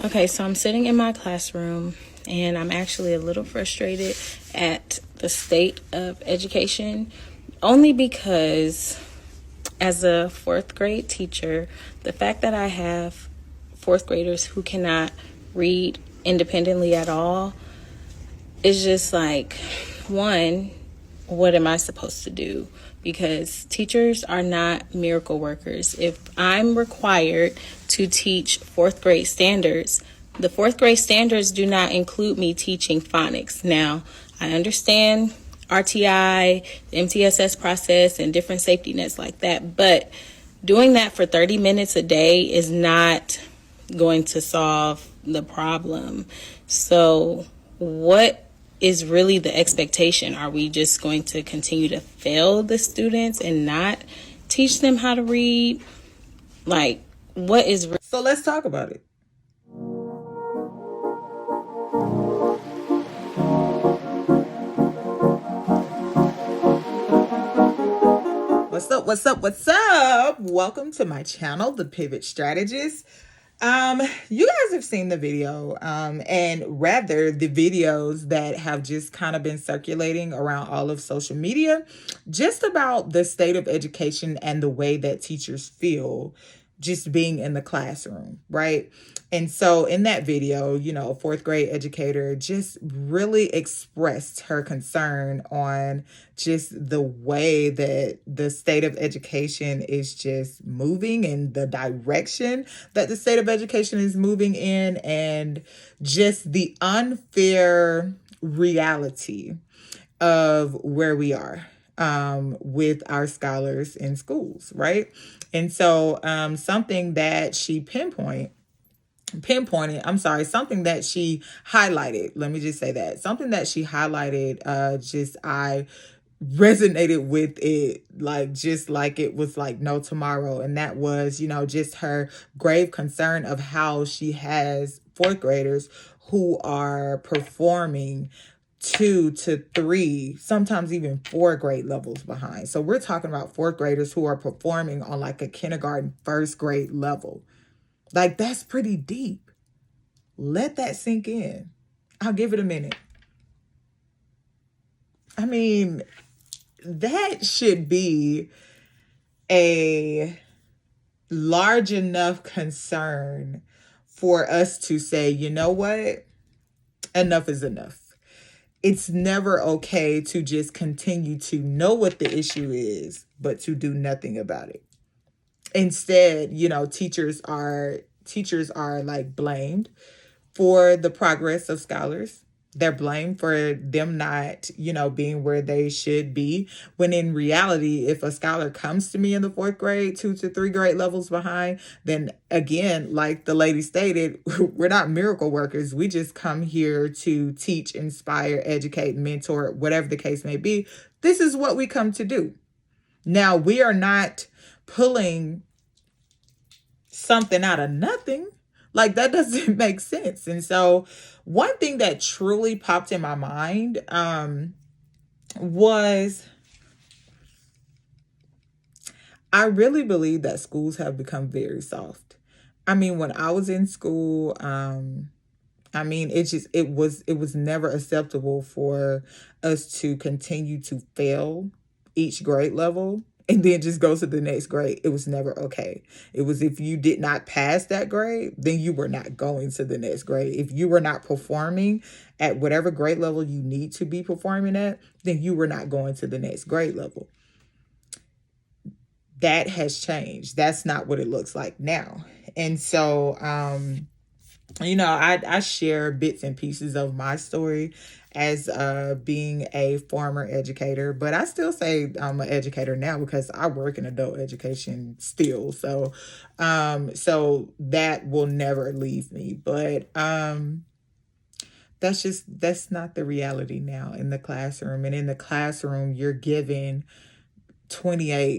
Okay, so I'm sitting in my classroom and I'm actually a little frustrated at the state of education, only because as a fourth grade teacher, the fact that I have fourth graders who cannot read independently at all is just like, one, what am I supposed to do? Because teachers are not miracle workers. If I'm required to teach fourth grade standards, the fourth grade standards do not include me teaching phonics. Now, I understand RTI, the MTSS process, and different safety nets like that, but doing that for 30 minutes a day is not going to solve the problem. So, what is really the expectation? Are we just going to continue to fail the students and not teach them how to read? Like, what is... So let's talk about it. What's up? Welcome to my channel, the Pivot Strategist. You guys have seen the video, and rather the videos that have just kind of been circulating around all of social media, just about the state of education and the way that teachers feel just being in the classroom, right? And so in that video, a fourth grade educator just really expressed her concern on just the way that the state of education is just moving and the direction that the state of education is moving in, and just the unfair reality of where we are with our scholars in schools, right? And so something that she something that she highlighted, let me just say that, something that she highlighted, I resonated with it, like it was like no tomorrow. And that was, just her grave concern of how she has fourth graders who are performing 2 to 3, sometimes even 4 grade levels behind. So we're talking about fourth graders who are performing on like a kindergarten, first grade level. Like, that's pretty deep. Let that sink in. I'll give it a minute. I mean, that should be a large enough concern for us to say, you know what? Enough is enough. It's never okay to just continue to know what the issue is, but to do nothing about it. Instead, teachers are like blamed for the progress of scholars. They're blamed for them not, being where they should be. When in reality, if a scholar comes to me in the fourth grade, 2 to 3 grade levels behind, then again, like the lady stated, we're not miracle workers. We just come here to teach, inspire, educate, mentor, whatever the case may be. This is what we come to do. Now, we are not pulling something out of nothing. Like, that doesn't make sense. And so one thing that truly popped in my mind was, I really believe that schools have become very soft. I mean, when I was in school, it was never acceptable for us to continue to fail each grade level and then just go to the next grade. It was never okay. It was, if you did not pass that grade, then you were not going to the next grade. If you were not performing at whatever grade level you need to be performing at, then you were not going to the next grade level. That has changed. That's not what it looks like now. And so, I share bits and pieces of my story as being a former educator, but I still say I'm an educator now because I work in adult education still. So that will never leave me. But that's not the reality now in the classroom. And in the classroom, you're given 28